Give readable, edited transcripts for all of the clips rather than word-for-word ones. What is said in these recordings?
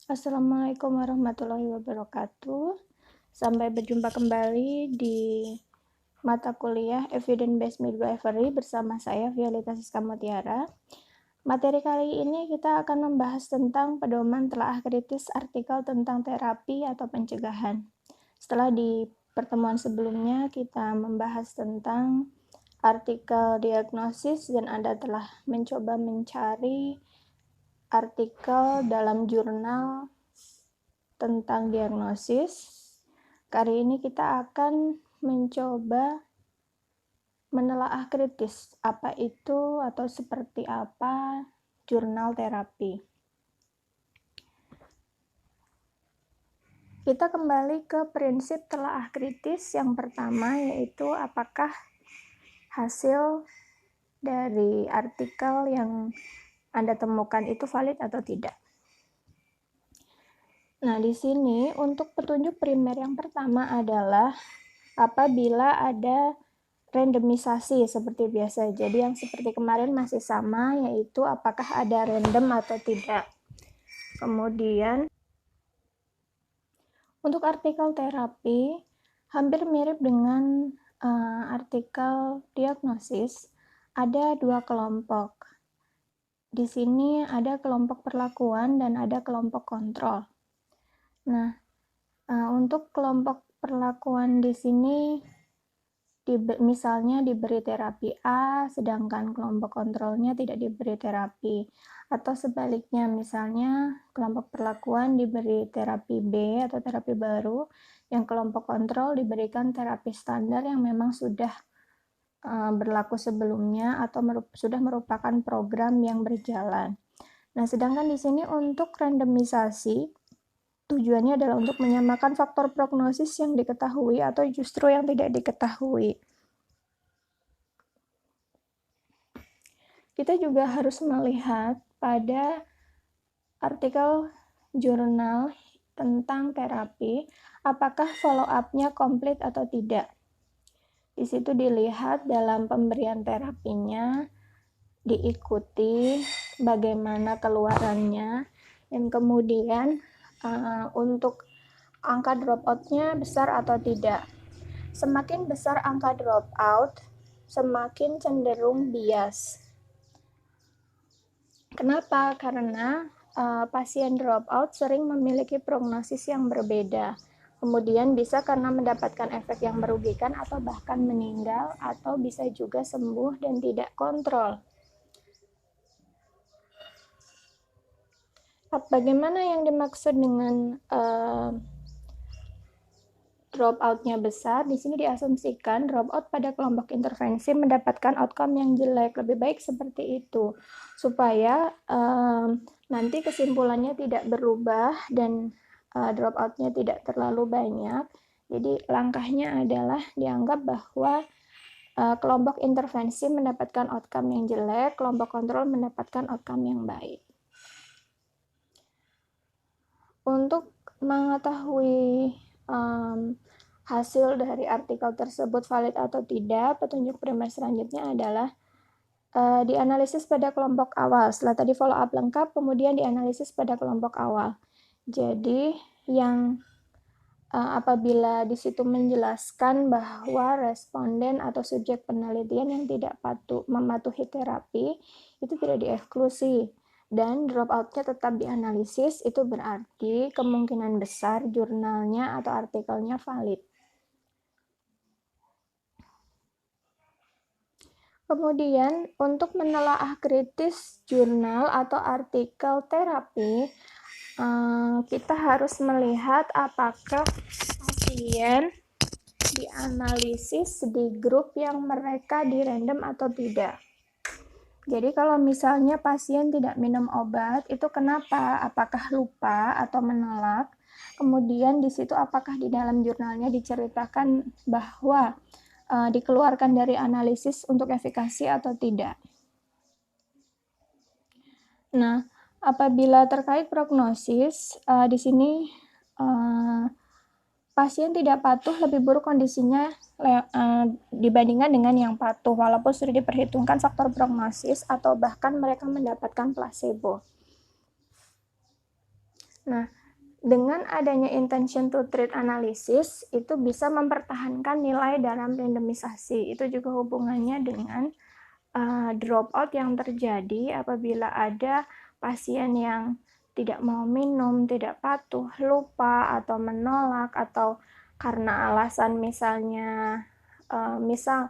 Assalamualaikum warahmatullahi wabarakatuh. Sampai berjumpa kembali di mata kuliah Evidence Based Midwifery bersama saya Violeta Siska Mutiara. Materi kali ini kita akan membahas tentang pedoman telaah kritis artikel tentang terapi atau pencegahan. Setelah di pertemuan sebelumnya kita membahas tentang artikel diagnosis dan Anda telah mencoba mencari artikel dalam jurnal tentang diagnosis. Kali ini kita akan mencoba menelaah kritis apa itu atau seperti apa jurnal terapi. Kita kembali ke prinsip telaah kritis yang pertama, yaitu apakah hasil dari artikel yang Anda temukan itu valid atau tidak. Nah, di sini untuk petunjuk primer yang pertama adalah apabila ada randomisasi seperti biasa. Jadi yang seperti kemarin masih sama, yaitu apakah ada random atau tidak. Kemudian untuk artikel terapi hampir mirip dengan artikel diagnosis, ada dua kelompok. Di sini ada kelompok perlakuan dan ada kelompok kontrol. Nah, untuk kelompok perlakuan di sini misalnya diberi terapi A, sedangkan kelompok kontrolnya tidak diberi terapi. Atau sebaliknya, misalnya kelompok perlakuan diberi terapi B atau terapi baru, yang kelompok kontrol diberikan terapi standar yang memang sudah berlaku sebelumnya atau sudah merupakan program yang berjalan. Nah, sedangkan di sini untuk randomisasi, tujuannya adalah untuk menyamakan faktor prognosis yang diketahui atau justru yang tidak diketahui. Kita juga harus melihat pada artikel jurnal tentang terapi, apakah follow up-nya komplit atau tidak. Di situ dilihat dalam pemberian terapinya, diikuti bagaimana keluarannya, dan kemudian untuk angka dropout-nya besar atau tidak. Semakin besar angka dropout, semakin cenderung bias. Kenapa? Karena pasien dropout sering memiliki prognosis yang berbeda. Kemudian bisa karena mendapatkan efek yang merugikan atau bahkan meninggal, atau bisa juga sembuh dan tidak kontrol. Bagaimana yang dimaksud dengan dropout-nya besar? Di sini diasumsikan dropout pada kelompok intervensi mendapatkan outcome yang jelek. Lebih baik seperti itu, supaya nanti kesimpulannya tidak berubah dan dropout-nya tidak terlalu banyak. Jadi langkahnya adalah dianggap bahwa kelompok intervensi mendapatkan outcome yang jelek, kelompok kontrol mendapatkan outcome yang baik. Untuk mengetahui hasil dari artikel tersebut valid atau tidak, petunjuk primer selanjutnya adalah dianalisis pada kelompok awal. Setelah tadi follow up lengkap, kemudian dianalisis pada kelompok awal. Jadi yang apabila di situ menjelaskan bahwa responden atau subjek penelitian yang tidak mematuhi terapi itu tidak dieksklusi dan dropout-nya tetap dianalisis, itu berarti kemungkinan besar jurnalnya atau artikelnya valid. Kemudian untuk menelaah kritis jurnal atau artikel terapi, kita harus melihat apakah pasien dianalisis di grup yang mereka di random atau tidak. Jadi kalau misalnya pasien tidak minum obat, itu kenapa? Apakah lupa atau menolak? Kemudian di situ apakah di dalam jurnalnya diceritakan bahwa dikeluarkan dari analisis untuk efikasi atau tidak? Nah, apabila terkait prognosis, di sini pasien tidak patuh lebih buruk kondisinya dibandingkan dengan yang patuh, walaupun sudah diperhitungkan faktor prognosis atau bahkan mereka mendapatkan placebo. Nah, dengan adanya intention to treat analysis, itu bisa mempertahankan nilai dalam randomisasi. Itu juga hubungannya dengan dropout yang terjadi apabila ada pasien yang tidak mau minum, tidak patuh, lupa, atau menolak, atau karena alasan misalnya misal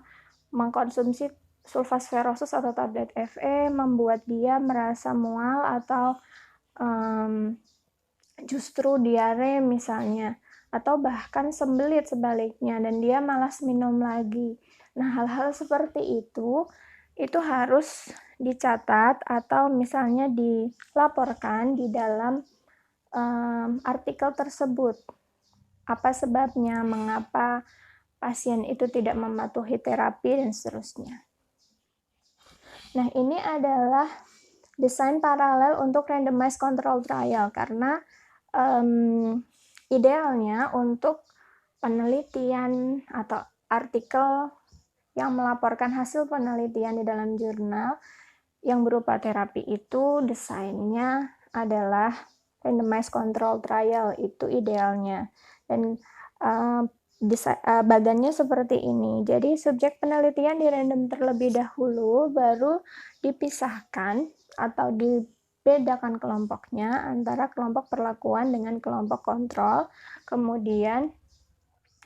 mengkonsumsi sulfasferosus atau tablet Fe membuat dia merasa mual atau justru diare misalnya, atau bahkan sembelit sebaliknya dan dia malas minum lagi. Nah, hal-hal seperti itu harus dicatat atau misalnya dilaporkan di dalam artikel tersebut. Apa sebabnya, mengapa pasien itu tidak mematuhi terapi, dan seterusnya. Nah, ini adalah desain paralel untuk randomized control trial, karena idealnya untuk penelitian atau artikel yang melaporkan hasil penelitian di dalam jurnal yang berupa terapi itu desainnya adalah randomized control trial, itu idealnya. Dan bagannya seperti ini. Jadi subjek penelitian di random terlebih dahulu, baru dipisahkan atau dibedakan kelompoknya antara kelompok perlakuan dengan kelompok kontrol, kemudian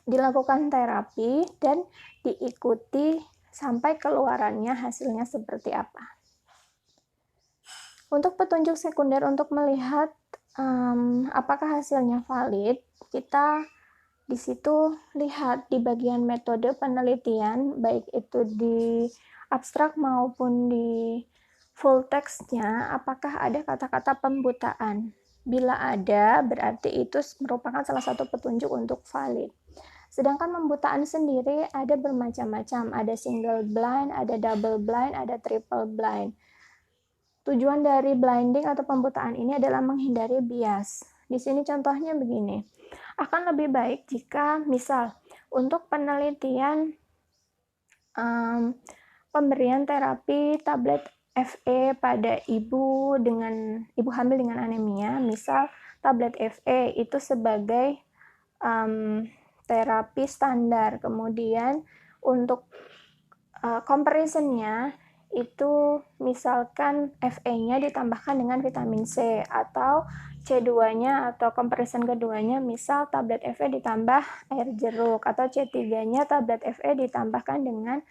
dilakukan terapi dan diikuti sampai keluarannya hasilnya seperti apa. Untuk petunjuk sekunder untuk melihat apakah hasilnya valid, kita di situ lihat di bagian metode penelitian, baik itu di abstrak maupun di full text-nya, apakah ada kata-kata pembutaan. Bila ada, berarti itu merupakan salah satu petunjuk untuk valid. Sedangkan pembutaan sendiri ada bermacam-macam, ada single blind, ada double blind, ada triple blind. Tujuan dari blinding atau pembutaan ini adalah menghindari bias. Di sini contohnya begini, akan lebih baik jika misal untuk penelitian pemberian terapi tablet Fe pada ibu hamil dengan anemia, misal tablet Fe itu sebagai terapi standar, kemudian untuk comparisonnya itu misalkan Fe-nya ditambahkan dengan vitamin C, atau C2-nya atau comparison keduanya misal tablet Fe ditambah air jeruk, atau C3-nya tablet Fe ditambahkan dengan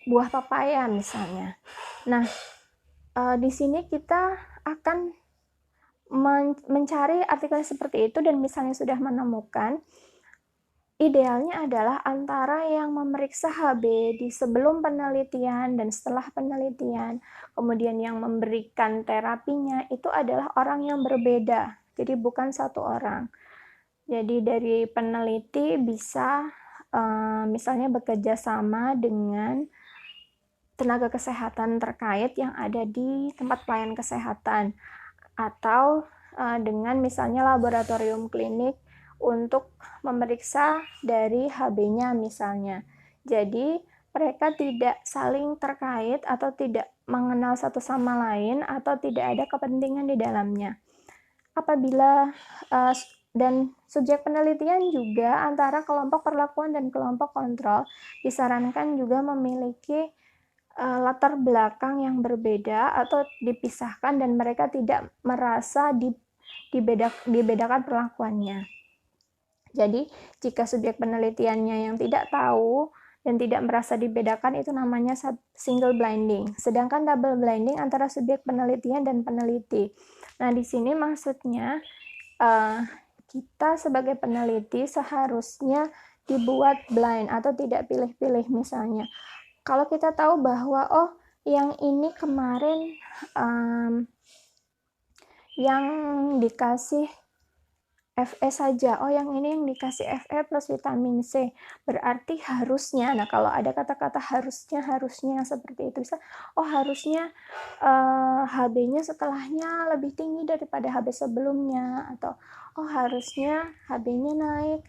buah papaya misalnya. Nah, di sini kita akan mencari artikel seperti itu, dan misalnya sudah menemukan, idealnya adalah antara yang memeriksa Hb di sebelum penelitian dan setelah penelitian, kemudian yang memberikan terapinya, itu adalah orang yang berbeda, jadi bukan satu orang. Jadi dari peneliti bisa misalnya bekerja sama dengan tenaga kesehatan terkait yang ada di tempat pelayanan kesehatan, atau dengan misalnya laboratorium klinik untuk memeriksa dari Hb-nya misalnya. Jadi mereka tidak saling terkait atau tidak mengenal satu sama lain atau tidak ada kepentingan di dalamnya. Apabila dan subjek penelitian juga antara kelompok perlakuan dan kelompok kontrol disarankan juga memiliki latar belakang yang berbeda atau dipisahkan, dan mereka tidak merasa dibedakan perlakuannya. Jadi jika subjek penelitiannya yang tidak tahu dan tidak merasa dibedakan, itu namanya single blinding. Sedangkan double blinding antara subjek penelitian dan peneliti. Nah, di sini maksudnya kita sebagai peneliti seharusnya dibuat blind atau tidak pilih-pilih. Misalnya, kalau kita tahu bahwa yang ini kemarin yang dikasih Fe saja, yang ini yang dikasih Fe plus vitamin C, berarti harusnya, nah kalau ada kata-kata harusnya yang seperti itu, bisa harusnya Hb-nya setelahnya lebih tinggi daripada Hb sebelumnya, atau harusnya Hb-nya naik,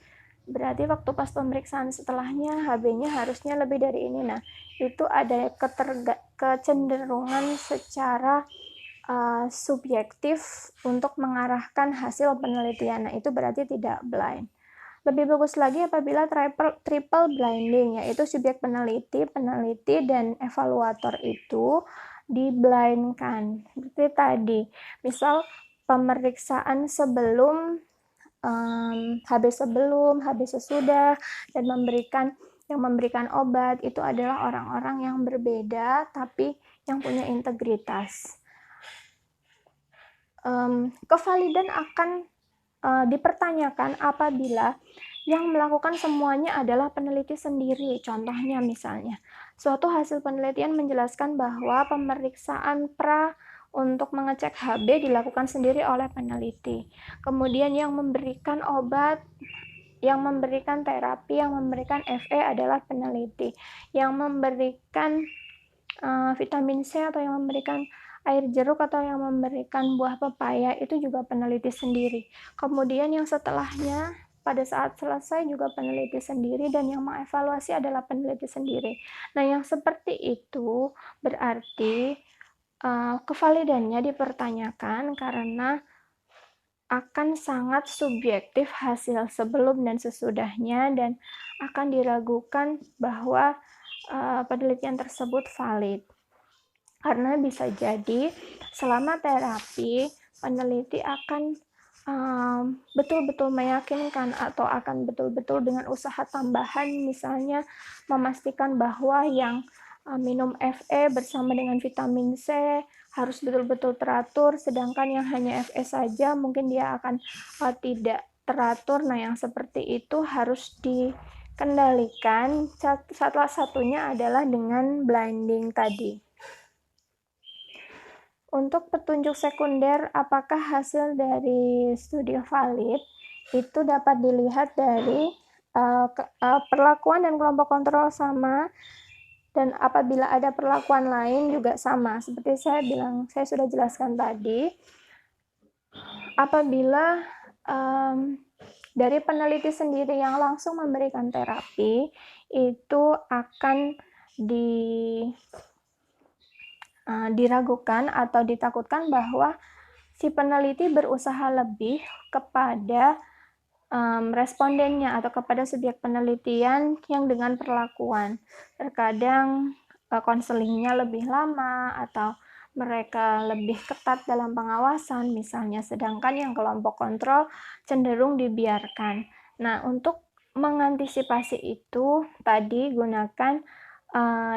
berarti waktu pas pemeriksaan setelahnya Hb-nya harusnya lebih dari ini. Nah, itu ada kecenderungan secara subjektif untuk mengarahkan hasil penelitian. Nah, itu berarti tidak blind. Lebih bagus lagi apabila triple blinding, yaitu subjek peneliti, dan evaluator itu diblindkan. Seperti tadi, misal pemeriksaan sebelum, HB sebelum, HB sesudah, dan yang memberikan obat itu adalah orang-orang yang berbeda tapi yang punya integritas. Kevalidan akan dipertanyakan apabila yang melakukan semuanya adalah peneliti sendiri. Contohnya misalnya, suatu hasil penelitian menjelaskan bahwa pemeriksaan pra untuk mengecek HB dilakukan sendiri oleh peneliti. Kemudian yang memberikan obat, yang memberikan terapi, yang memberikan FE adalah peneliti. Yang memberikan vitamin C atau yang memberikan air jeruk atau yang memberikan buah pepaya itu juga peneliti sendiri. Kemudian yang setelahnya pada saat selesai juga peneliti sendiri, dan yang mengevaluasi adalah peneliti sendiri. Nah, yang seperti itu berarti kevalidannya dipertanyakan karena akan sangat subjektif hasil sebelum dan sesudahnya, dan akan diragukan bahwa penelitian tersebut valid. Karena bisa jadi selama terapi, peneliti akan betul-betul meyakinkan atau akan betul-betul dengan usaha tambahan, misalnya memastikan bahwa yang minum FE bersama dengan vitamin C harus betul-betul teratur, sedangkan yang hanya FE saja mungkin dia akan tidak teratur. Nah, yang seperti itu harus dikendalikan. Salah satunya adalah dengan blinding tadi. Untuk petunjuk sekunder, apakah hasil dari studi valid, itu dapat dilihat dari perlakuan dan kelompok kontrol sama, dan apabila ada perlakuan lain juga sama. Seperti saya sudah jelaskan tadi, apabila dari peneliti sendiri yang langsung memberikan terapi, itu akan diragukan atau ditakutkan bahwa si peneliti berusaha lebih kepada respondennya atau kepada subjek penelitian yang dengan perlakuan. Terkadang konselingnya lebih lama atau mereka lebih ketat dalam pengawasan misalnya, sedangkan yang kelompok kontrol cenderung dibiarkan. Nah, untuk mengantisipasi itu tadi gunakan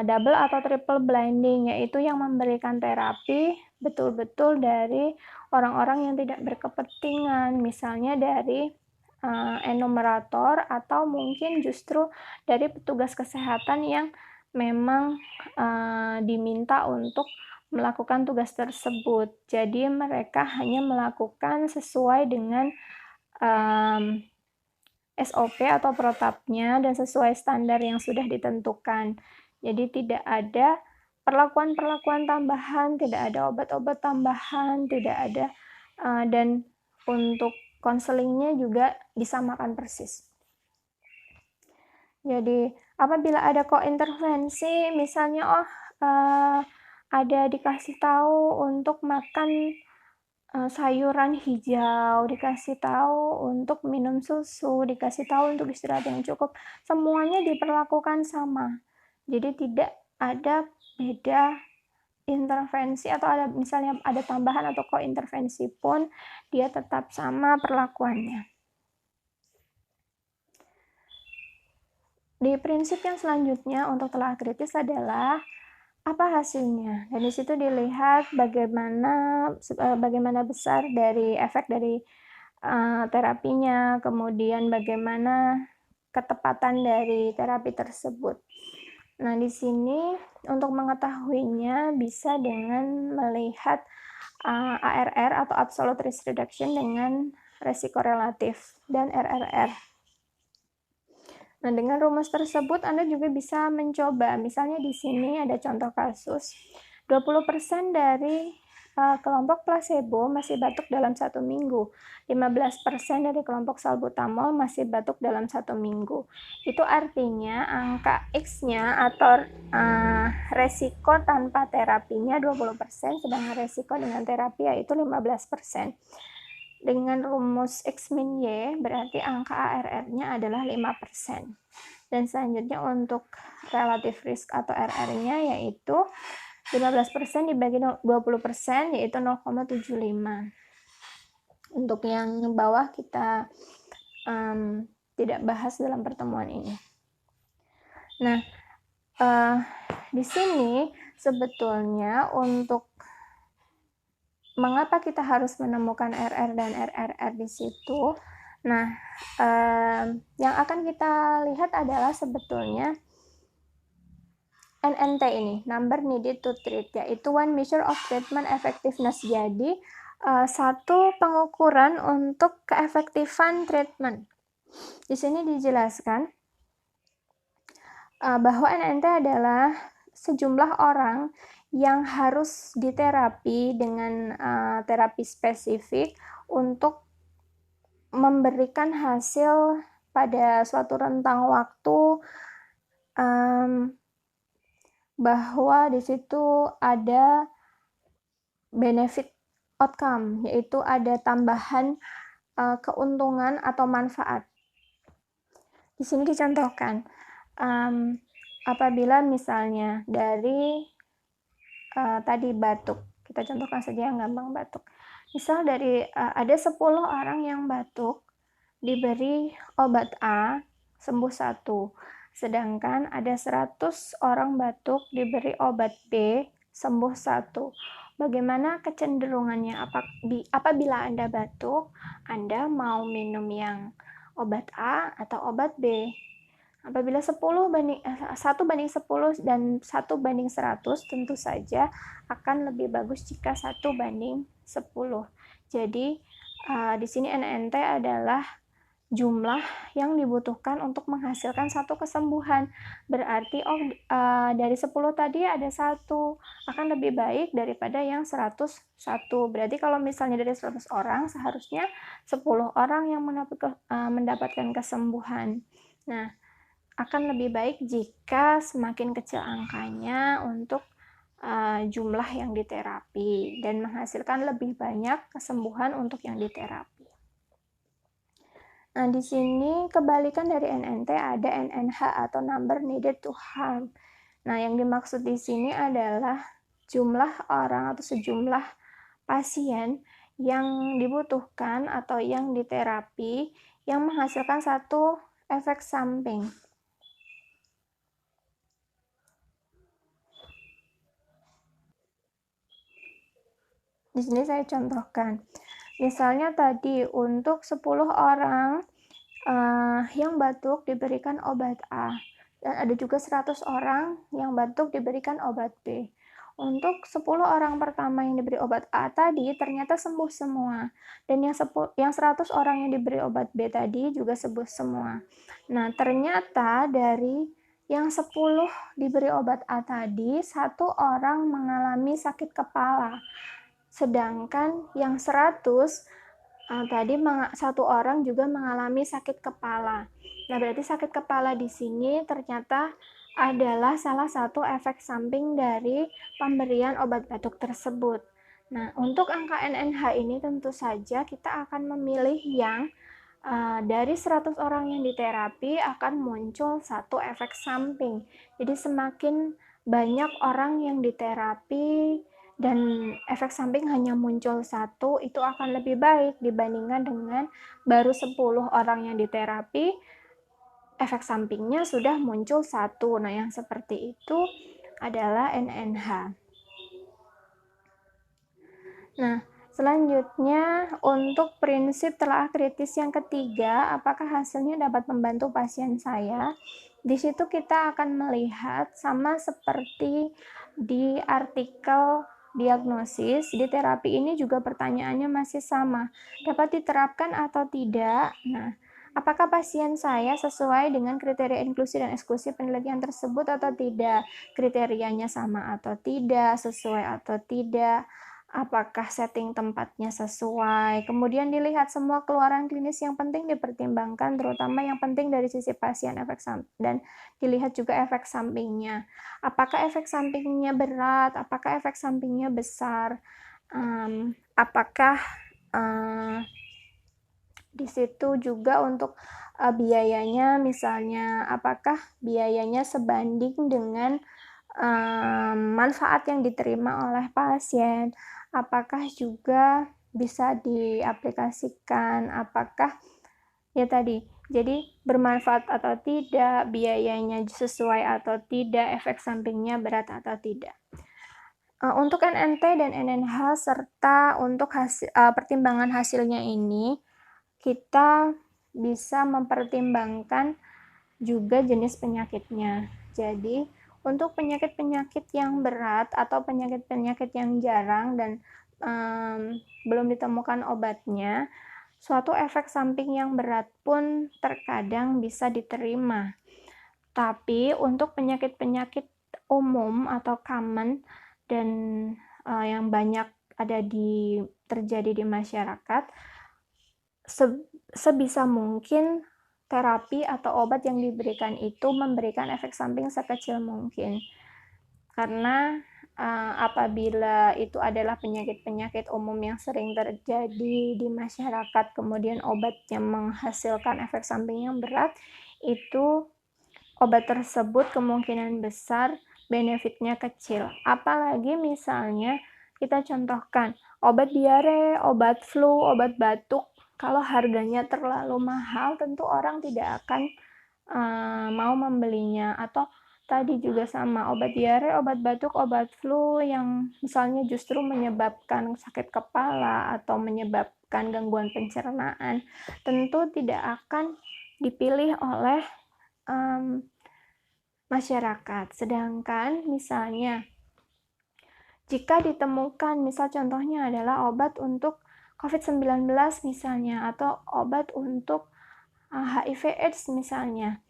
double atau triple blinding, yaitu yang memberikan terapi betul-betul dari orang-orang yang tidak berkepentingan, misalnya dari enumerator atau mungkin justru dari petugas kesehatan yang memang diminta untuk melakukan tugas tersebut. Jadi mereka hanya melakukan sesuai dengan SOP atau protapnya dan sesuai standar yang sudah ditentukan. Jadi tidak ada perlakuan-perlakuan tambahan, tidak ada obat-obat tambahan, tidak ada, dan untuk konselingnya juga disamakan persis. Jadi apabila ada kointervensi, misalnya ada dikasih tahu untuk makan sayuran hijau, dikasih tahu untuk minum susu, dikasih tahu untuk istirahat yang cukup, semuanya diperlakukan sama. Jadi tidak ada beda intervensi atau ada misalnya ada tambahan atau kointervensi pun dia tetap sama perlakuannya. Di prinsip yang selanjutnya untuk telah kritis adalah apa hasilnya, dan di situ dilihat bagaimana besar dari efek dari terapinya, kemudian bagaimana ketepatan dari terapi tersebut. Nah, di sini untuk mengetahuinya bisa dengan melihat ARR atau absolute risk reduction dengan resiko relatif dan RRR. Nah, dengan rumus tersebut Anda juga bisa mencoba. Misalnya di sini ada contoh kasus, 20% dari kelompok placebo masih batuk dalam 1 minggu. 15% dari kelompok salbutamol masih batuk dalam 1 minggu. Itu artinya angka X-nya atau resiko tanpa terapinya 20%, sedangkan resiko dengan terapi yaitu 15%. Dengan rumus X-min Y berarti angka ARR-nya adalah 5%. Dan selanjutnya untuk relative risk atau RR-nya yaitu 15% dibagi 20% yaitu 0,75. Untuk yang bawah kita tidak bahas dalam pertemuan ini. Nah, di sini sebetulnya untuk mengapa kita harus menemukan RR dan RRR di situ. Nah, yang akan kita lihat adalah sebetulnya NNT ini, number needed to treat, yaitu one measure of treatment effectiveness. Jadi, satu pengukuran untuk keefektifan treatment. Di sini dijelaskan bahwa NNT adalah sejumlah orang yang harus diterapi dengan terapi spesifik untuk memberikan hasil pada suatu rentang waktu, bahwa di situ ada benefit outcome, yaitu ada tambahan keuntungan atau manfaat. Di sini dicontohkan, apabila misalnya dari tadi batuk, kita contohkan saja yang gampang batuk. Misal dari ada 10 orang yang batuk, diberi obat A, sembuh 1. Sedangkan ada 100 orang batuk, diberi obat B, sembuh 1. Bagaimana kecenderungannya? Apabila Anda batuk, Anda mau minum yang obat A atau obat B? Apabila 1 banding 10 dan 1 banding 100, tentu saja akan lebih bagus jika 1 banding 10. Jadi, di sini NNT adalah jumlah yang dibutuhkan untuk menghasilkan satu kesembuhan. Berarti dari 10 tadi ada 1, akan lebih baik daripada yang 101. Berarti kalau misalnya dari 100 orang, seharusnya 10 orang yang mendapatkan kesembuhan. Nah, akan lebih baik jika semakin kecil angkanya untuk jumlah yang diterapi dan menghasilkan lebih banyak kesembuhan untuk yang diterapi. Nah, di sini kebalikan dari NNT ada NNH atau number needed to harm. Nah, yang dimaksud di sini adalah jumlah orang atau sejumlah pasien yang dibutuhkan atau yang diterapi yang menghasilkan satu efek samping. Di sini saya contohkan. Misalnya tadi untuk 10 orang yang batuk diberikan obat A, dan ada juga 100 orang yang batuk diberikan obat B. Untuk 10 orang pertama yang diberi obat A tadi ternyata sembuh semua, dan yang 100 orang yang diberi obat B tadi juga sembuh semua. Nah, ternyata dari yang 10 diberi obat A tadi, 1 orang mengalami sakit kepala. Sedangkan yang 100 tadi 1 orang juga mengalami sakit kepala. Nah, berarti sakit kepala di sini ternyata adalah salah satu efek samping dari pemberian obat batuk tersebut. Nah, untuk angka NNH ini tentu saja kita akan memilih yang dari 100 orang yang diterapi akan muncul satu efek samping. Jadi semakin banyak orang yang diterapi dan efek samping hanya muncul 1, itu akan lebih baik dibandingkan dengan baru 10 orang yang diterapi, efek sampingnya sudah muncul 1. Nah, yang seperti itu adalah NNH. Nah, selanjutnya untuk prinsip telaah kritis yang ketiga, apakah hasilnya dapat membantu pasien saya? Di situ kita akan melihat sama seperti di artikel diagnosis, di terapi ini juga pertanyaannya masih sama, dapat diterapkan atau tidak. Nah, apakah pasien saya sesuai dengan kriteria inklusi dan eksklusi penelitian tersebut atau tidak? Kriterianya sama atau tidak, sesuai atau tidak, apakah setting tempatnya sesuai, kemudian dilihat semua keluaran klinis yang penting dipertimbangkan, terutama yang penting dari sisi pasien dan dilihat juga efek sampingnya. Apakah efek sampingnya berat, apakah efek sampingnya besar, apakah di situ juga untuk biayanya, misalnya apakah biayanya sebanding dengan manfaat yang diterima oleh pasien, apakah juga bisa diaplikasikan, apakah ya tadi, jadi bermanfaat atau tidak, biayanya sesuai atau tidak, efek sampingnya berat atau tidak. Untuk NNT dan NNH serta untuk pertimbangan hasilnya ini, kita bisa mempertimbangkan juga jenis penyakitnya. Jadi, untuk penyakit-penyakit yang berat atau penyakit-penyakit yang jarang dan belum ditemukan obatnya, suatu efek samping yang berat pun terkadang bisa diterima. Tapi untuk penyakit-penyakit umum atau common dan yang banyak terjadi di masyarakat, sebisa mungkin terapi atau obat yang diberikan itu memberikan efek samping sekecil mungkin. Karena apabila itu adalah penyakit-penyakit umum yang sering terjadi di masyarakat, kemudian obatnya menghasilkan efek samping yang berat, itu obat tersebut kemungkinan besar benefitnya kecil. Apalagi misalnya kita contohkan obat diare, obat flu, obat batuk, kalau harganya terlalu mahal tentu orang tidak akan mau membelinya. Atau tadi juga sama, obat diare, obat batuk, obat flu yang misalnya justru menyebabkan sakit kepala atau menyebabkan gangguan pencernaan, tentu tidak akan dipilih oleh masyarakat. Sedangkan misalnya jika ditemukan, misal contohnya adalah obat untuk COVID-19 misalnya, atau obat untuk HIV/AIDS misalnya,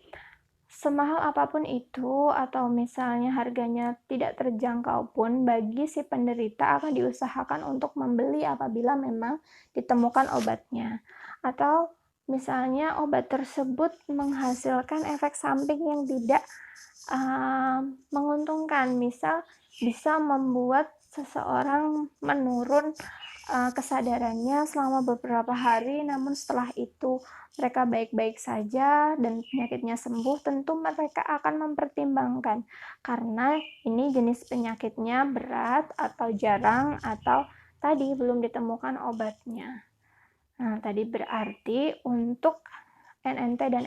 semahal apapun itu atau misalnya harganya tidak terjangkau pun, bagi si penderita akan diusahakan untuk membeli apabila memang ditemukan obatnya. Atau misalnya obat tersebut menghasilkan efek samping yang tidak menguntungkan, misal bisa membuat seseorang menurun kesadarannya selama beberapa hari, namun setelah itu mereka baik-baik saja dan penyakitnya sembuh, tentu mereka akan mempertimbangkan karena ini jenis penyakitnya berat atau jarang atau tadi belum ditemukan obatnya. Nah, tadi berarti untuk NNT dan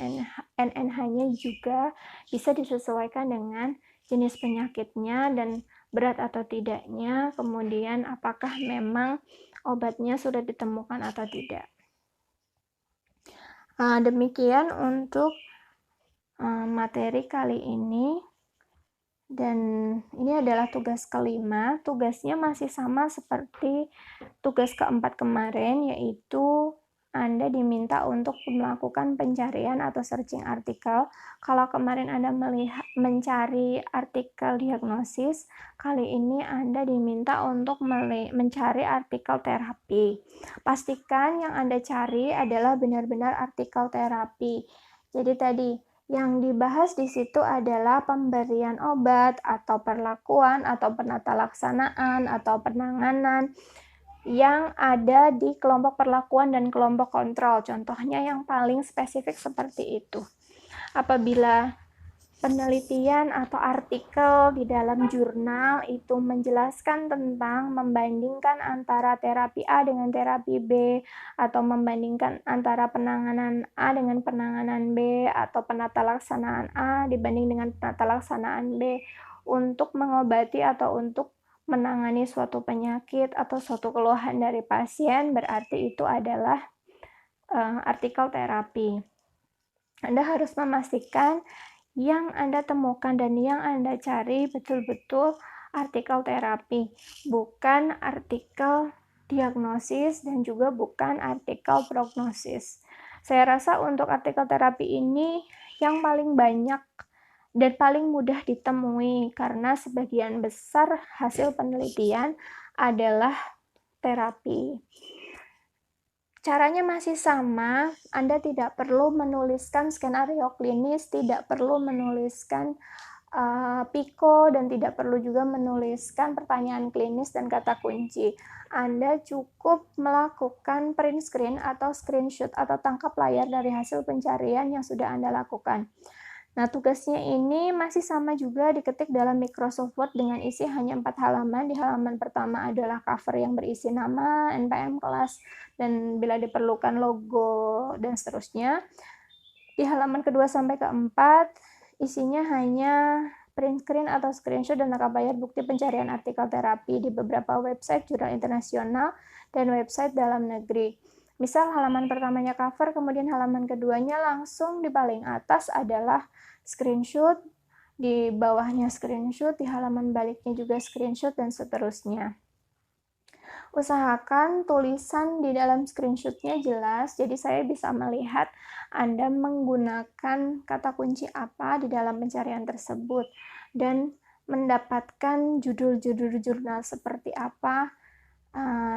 NNH-nya juga bisa disesuaikan dengan jenis penyakitnya dan berat atau tidaknya, kemudian apakah memang obatnya sudah ditemukan atau tidak. Demikian untuk materi kali ini, dan ini adalah tugas kelima. Tugasnya masih sama seperti tugas keempat kemarin, yaitu Anda diminta untuk melakukan pencarian atau searching artikel. Kalau kemarin Anda mencari artikel diagnosis, kali ini Anda diminta untuk mencari artikel terapi. Pastikan yang Anda cari adalah benar-benar artikel terapi. Jadi tadi, yang dibahas di situ adalah pemberian obat atau perlakuan atau penata laksanaan atau penanganan yang ada di kelompok perlakuan dan kelompok kontrol. Contohnya yang paling spesifik seperti itu. Apabila penelitian atau artikel di dalam jurnal itu menjelaskan tentang membandingkan antara terapi A dengan terapi B, atau membandingkan antara penanganan A dengan penanganan B, atau penata laksanaan A dibanding dengan penata laksanaan B untuk mengobati atau untuk menangani suatu penyakit atau suatu keluhan dari pasien, berarti itu adalah artikel terapi. Anda harus memastikan yang Anda temukan dan yang Anda cari betul-betul artikel terapi, bukan artikel diagnosis dan juga bukan artikel prognosis. Saya rasa untuk artikel terapi ini yang paling banyak dan paling mudah ditemui karena sebagian besar hasil penelitian adalah terapi. Caranya masih sama, Anda tidak perlu menuliskan skenario klinis, tidak perlu menuliskan PICO, dan tidak perlu juga menuliskan pertanyaan klinis dan kata kunci. Anda cukup melakukan print screen atau screenshot atau tangkap layar dari hasil pencarian yang sudah Anda lakukan. Nah, tugasnya ini masih sama juga, diketik dalam Microsoft Word dengan isi hanya 4 halaman. Di halaman pertama adalah cover yang berisi nama, NPM kelas, dan bila diperlukan logo, dan seterusnya. Di halaman kedua sampai keempat, isinya hanya print screen atau screenshot dan tangkap layar bukti pencarian artikel terapi di beberapa website jurnal internasional dan website dalam negeri. Misal halaman pertamanya cover, kemudian halaman keduanya langsung di paling atas adalah screenshot, di bawahnya screenshot, di halaman baliknya juga screenshot, dan seterusnya. Usahakan tulisan di dalam screenshotnya jelas, jadi saya bisa melihat Anda menggunakan kata kunci apa di dalam pencarian tersebut, dan mendapatkan judul-judul jurnal seperti apa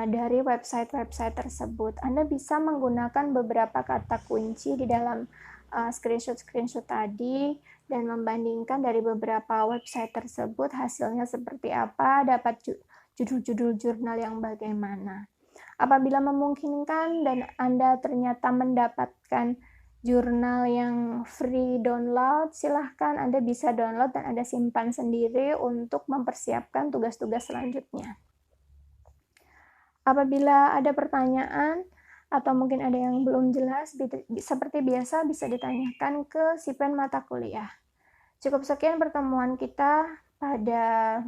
dari website-website tersebut. Anda bisa menggunakan beberapa kata kunci di dalam screenshot-screenshot tadi dan membandingkan dari beberapa website tersebut hasilnya seperti apa, dapat judul-judul jurnal yang bagaimana. Apabila memungkinkan dan Anda ternyata mendapatkan jurnal yang free download, silahkan Anda bisa download dan Anda simpan sendiri untuk mempersiapkan tugas-tugas selanjutnya. Apabila ada pertanyaan atau mungkin ada yang belum jelas, seperti biasa bisa ditanyakan ke Sipen mata kuliah. Cukup sekian pertemuan kita pada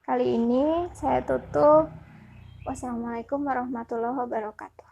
kali ini. Saya tutup. Wassalamualaikum warahmatullahi wabarakatuh.